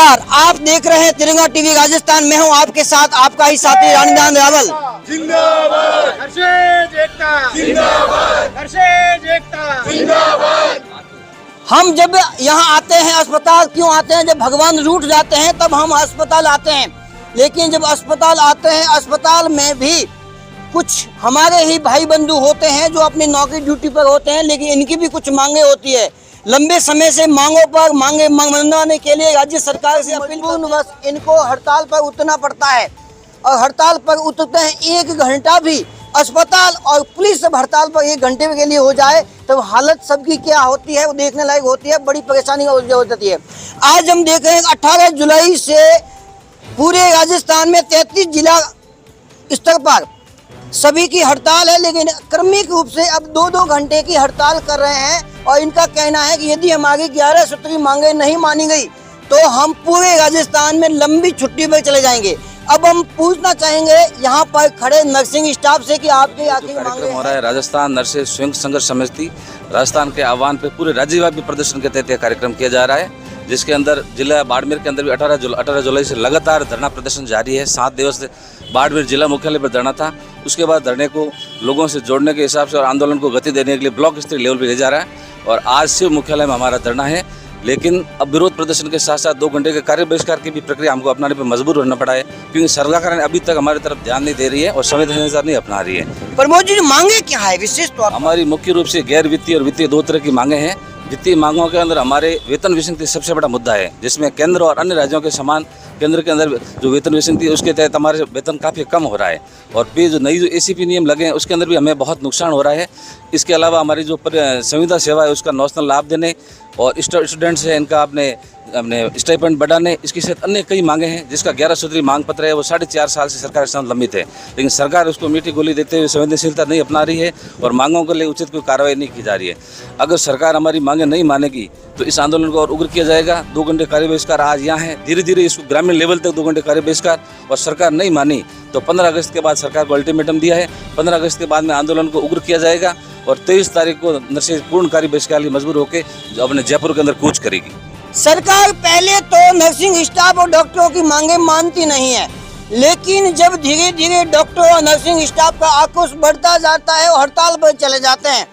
नमस्कार, आप देख रहे हैं तिरंगा टीवी राजस्थान। मैं हूं आपके साथ आपका ही साथी रानीदान रावल। जिंदाबाद हर्षेज एकता, जिंदाबाद हर्षेज एकता, जिंदाबाद। हम जब यहाँ आते हैं अस्पताल क्यों आते हैं? जब भगवान रूठ जाते हैं तब हम अस्पताल आते हैं। लेकिन जब अस्पताल आते हैं, अस्पताल में भी कुछ हमारे ही भाई बंधु होते हैं जो अपनी नौकरी ड्यूटी पर होते हैं, लेकिन इनकी भी कुछ मांगे होती है। लंबे समय से मांगों पर मांगे मनवाने के लिए राज्य सरकार से अपील बस इनको हड़ताल पर उतरना पड़ता है। और हड़ताल पर उतरते हैं 1 घंटा भी अस्पताल और पुलिस सब हड़ताल पर 1 घंटे के लिए हो जाए तो हालत सबकी क्या होती है वो देखने लायक होती है। बड़ी परेशानी हो जाती है। आज हम देख रहे हैं 18 जुलाई से पूरे राजस्थान में 33 जिला स्तर पर सभी की हड़ताल है, लेकिन क्रमिक रूप से अब 2-2 घंटे की हड़ताल कर रहे हैं। और इनका कहना है कि यदि हमारी 11 सूत्री मांगे नहीं मानी गई तो हम पूरे राजस्थान में लंबी छुट्टी पर चले जाएंगे। अब हम पूछना चाहेंगे यहाँ पर खड़े नर्सिंग स्टाफ से कि आपके आखिर मांगे हो रहा है। राजस्थान नर्सेज स्वयं संघर्ष समिति राजस्थान के आह्वान पे पूरे राज्यव्यापी प्रदर्शन के तहत यह कार्यक्रम किया जा रहा है, जिसके अंदर जिला बाड़मेर के अंदर भी 18 जुलाई से लगातार धरना प्रदर्शन जारी है। 7 दिवस से बाड़मेर जिला मुख्यालय पर धरना था। उसके बाद धरने को लोगों से जोड़ने के हिसाब से और आंदोलन को गति देने के लिए ब्लॉक स्तरीय लेवल पर ले जा रहा है। और आज शिव मुख्यालय में हमारा धरना है, लेकिन अब विरोध प्रदर्शन के साथ साथ 2 घंटे के कार्य बहिष्कार की भी प्रक्रिया हमको अपनाने पर मजबूर होना पड़ा है, क्योंकि सरकार ने अभी तक हमारी तरफ ध्यान नहीं दे रही है और संवेदनशीलता नहीं अपना रही है। प्रमोद जी, मांगे क्या है विशेष तौर? हमारी मुख्य रूप से गैर वित्तीय और वित्तीय 2 तरह की मांगे हैं। वित्तीय मांगों के अंदर हमारे वेतन विसंगति सबसे बड़ा मुद्दा है, जिसमें केंद्र और अन्य राज्यों के समान केंद्र के अंदर जो वेतन विसंगति है उसके तहत हमारे वेतन काफ़ी कम हो रहा है। और फिर जो नई ACP नियम लगे हैं उसके अंदर भी हमें बहुत नुकसान हो रहा है। इसके अलावा हमारी जो संविदा सेवा है उसका नॉशनल लाभ देने और स्टूडेंट्स है इनका अपने स्टाइपेंड बढ़ाने, इसके साथ अन्य कई मांगे हैं, जिसका 11 सूत्री मांग पत्र है वो 4.5 साल से सरकार के सामने लंबित है। लेकिन सरकार उसको मीठी गोली देते हुए संवेदनशीलता नहीं अपना रही है और मांगों के लिए उचित कोई कार्रवाई नहीं की जा रही है। अगर सरकार हमारी मांगे नहीं मानेगी तो इस आंदोलन को और उग्र किया जाएगा। 2 घंटे कार्य बहिष्कार आज यहाँ है, धीरे धीरे इसको ग्रामीण लेवल तक 2 घंटे कार्य बहिष्कार। और सरकार नहीं मानी तो 15 अगस्त के बाद सरकार को अल्टीमेटम दिया है। 15 अगस्त के बाद में आंदोलन को उग्र किया जाएगा और 23 तारीख को नर्सेज पूर्ण कार्य बहिष्कार मजबूर होकर अपने जयपुर के अंदर कूच करेगी। सरकार पहले तो नर्सिंग स्टाफ और डॉक्टरों की मांगे मानती नहीं है, लेकिन जब धीरे धीरे डॉक्टर और नर्सिंग स्टाफ का आक्रोश बढ़ता जाता है और हड़ताल पर चले जाते हैं,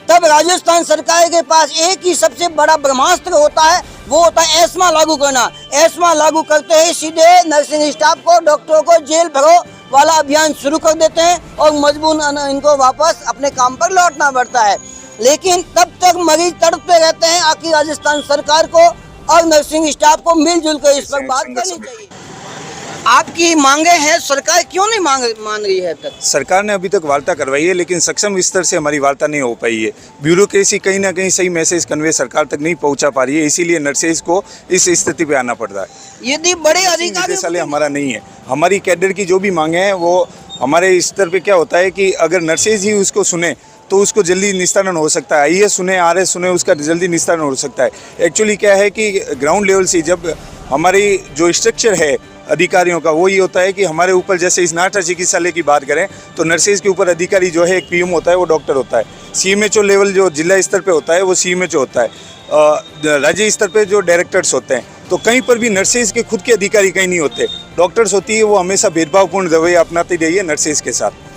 तब राजस्थान सरकार के पास एक ही सबसे बड़ा ब्रह्मास्त्र होता है, वो होता है एस्मा लागू करना। एस्मा लागू करते ही सीधे नर्सिंग स्टाफ को, डॉक्टरों को जेल भरो वाला अभियान शुरू कर देते हैं और मजबूर इनको वापस अपने काम पर लौटना पड़ता है। लेकिन तब तक मरीज तड़पते रहते हैं। आखिर राजस्थान सरकार को और नर्सिंग स्टाफ को मिलजुल कर इस पर बात करनी चाहिए। आपकी मांगे हैं, सरकार क्यों नहीं मान रही है? तक सरकार ने अभी तक वार्ता करवाई है, लेकिन सक्षम स्तर से हमारी वार्ता नहीं हो पाई है। ब्यूरोक्रेसी कहीं ना कहीं सही मैसेज कन्वे सरकार तक नहीं पहुंचा पा रही है, इसीलिए नर्सेज को इस स्थिति पे आना पड़ रहा है। यदि बड़े अधिकारी हमारा नहीं है, हमारी कैडर की जो भी मांगे हैं वो हमारे स्तर पे क्या होता है कि अगर नर्सेज ही उसको सुने तो उसको जल्दी निस्तारण हो सकता है। IAS सुने, RS सुने, उसका जल्दी निस्तारण हो सकता है। एक्चुअली क्या है कि ग्राउंड लेवल से जब हमारी जो स्ट्रक्चर है अधिकारियों का वो ये होता है कि हमारे ऊपर जैसे इस नाटा चिकित्सालय की बात करें तो नर्सेज के ऊपर अधिकारी जो है एक PM होता है, वो डॉक्टर होता है। CMHO लेवल जो जिला स्तर पे होता है वो CMHO होता है। राज्य स्तर पे जो डायरेक्टर्स होते हैं, तो कहीं पर भी नर्सेज के खुद के अधिकारी कहीं नहीं होते। डॉक्टर्स होती है वो हमेशा भेदभावपूर्ण रवैया अपनाती रही है नर्सेज के साथ।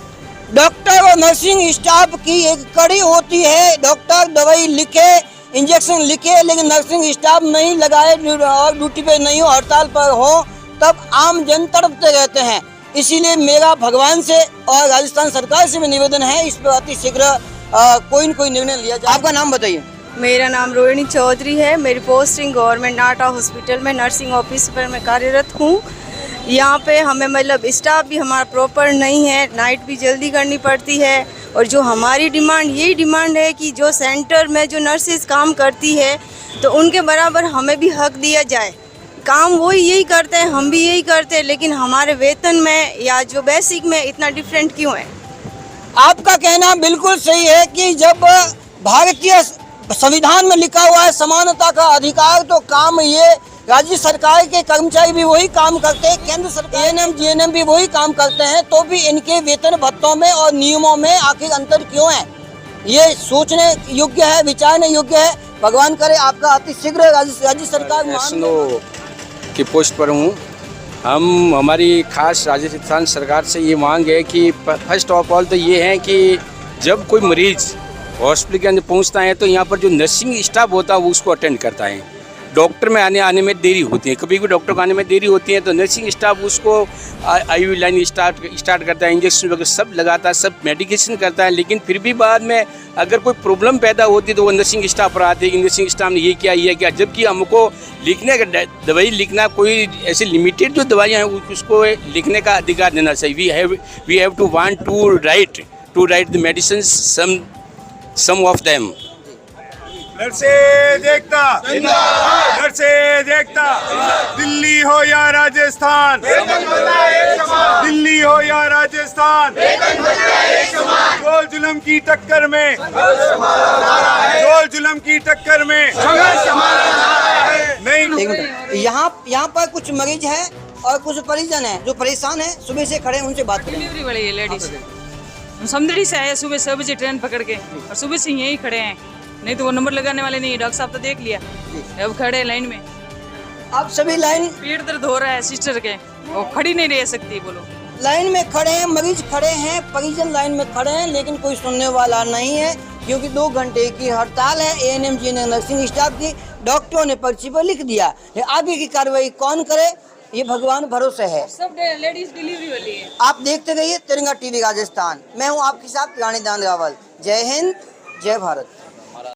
डॉक्टर और नर्सिंग स्टाफ की एक कड़ी होती है, डॉक्टर दवाई लिखे, इंजेक्शन लिखे, लेकिन नर्सिंग स्टाफ नहीं लगाए और ड्यूटी पे नहीं हो, हड़ताल पर हो, तब आम जन तड़पते रहते हैं। इसीलिए मेरा भगवान से और राजस्थान सरकार से भी निवेदन है, इस पर अति शीघ्र कोई न कोई निर्णय लिया जाए। आपका नाम बताइए। मेरा नाम रोहिणी चौधरी है। मेरी पोस्टिंग गवर्नमेंट नाटा हॉस्पिटल में नर्सिंग ऑफिस पर मैं कार्यरत हूँ। यहाँ पे हमें मतलब स्टाफ भी हमारा प्रॉपर नहीं है, नाइट भी जल्दी करनी पड़ती है। और जो हमारी डिमांड यही डिमांड है कि जो सेंटर में जो नर्सेज काम करती है तो उनके बराबर हमें भी हक दिया जाए। काम वो यही करते हैं, हम भी यही करते हैं, लेकिन हमारे वेतन में या जो बेसिक में इतना डिफरेंट क्यों है? आपका कहना बिल्कुल सही है कि जब भारतीय संविधान में लिखा हुआ है समानता का अधिकार, तो काम ये राज्य सरकार के कर्मचारी भी वही काम करते हैं, केंद्र सरकार ANM GNM भी वही काम करते हैं, तो भी इनके वेतन भत्तों में और नियमों में आखिर अंतर क्यों है? ये सोचने योग्य है, विचारने योग्य है। भगवान करे आपका अति शीघ्र राज्य सरकार मान की पोस्ट पर हूँ। हमारी खास राजस्थान सरकार से ये मांग है कि फर्स्ट ऑफ ऑल तो ये है कि जब कोई मरीज़ हॉस्पिटल के अंदर पहुँचता है तो यहाँ पर जो नर्सिंग स्टाफ होता है वो उसको अटेंड करता है। डॉक्टर में आने में देरी होती है, कभी भी डॉक्टर को आने में देरी होती है तो नर्सिंग स्टाफ उसको आईवी लाइन स्टार्ट करता है, इंजेक्शन वगैरह सब लगाता है, सब मेडिकेशन करता है। लेकिन फिर भी बाद में अगर कोई प्रॉब्लम पैदा होती है तो वो नर्सिंग स्टाफ पर आते हैं कि नर्सिंग स्टाफ ने ये किया, जबकि हमको लिखने का दवाई लिखना कोई ऐसे लिमिटेड जो दवाइयाँ हैं उसको लिखने का अधिकार देना चाहिए। We have to want to write the medicine some of them. Nurses एकता जिंदाबाद, नर्सेज एकता, दिल्ली हो या राजस्थान, दिल्ली हो या राजस्थान, जोल जुल्म की टक्कर में, जोल जुल्म की टक्कर में नहीं। यहाँ पर कुछ मरीज है और कुछ परिजन है जो परेशान है, सुबह से खड़े हैं, उनसे बात करें। डिलीवरी वाली है लेडीज, हम समदड़ी से आए सुबह 6 बजे ट्रेन पकड़ के और सुबह से यहीं खड़े हैं, नहीं तो वो नंबर लगाने वाले नहीं है। डॉक्टर साहब तो देख लिया, अब खड़े लाइन में। आप सभी लाइन पेट दर्द हो रहा है सिस्टर के, वो खड़ी नहीं रह सकती। बोलो लाइन में खड़े हैं, मरीज खड़े हैं, परिजन लाइन में खड़े हैं, लेकिन कोई सुनने वाला नहीं है क्योंकि 2 घंटे की हड़ताल है। ANM जी ने नर्सिंग स्टाफ की, डॉक्टरों ने पर्ची पर लिख दिया है। आगे की कार्रवाई कौन करे ये भगवान भरोसे है। सब लेडीज डिलीवरी वाली है। आप देखते रहिए तिरंगा TV राजस्थान। मैं हूँ आपके साथ रानी दान रावल। जय हिंद, जय भारत।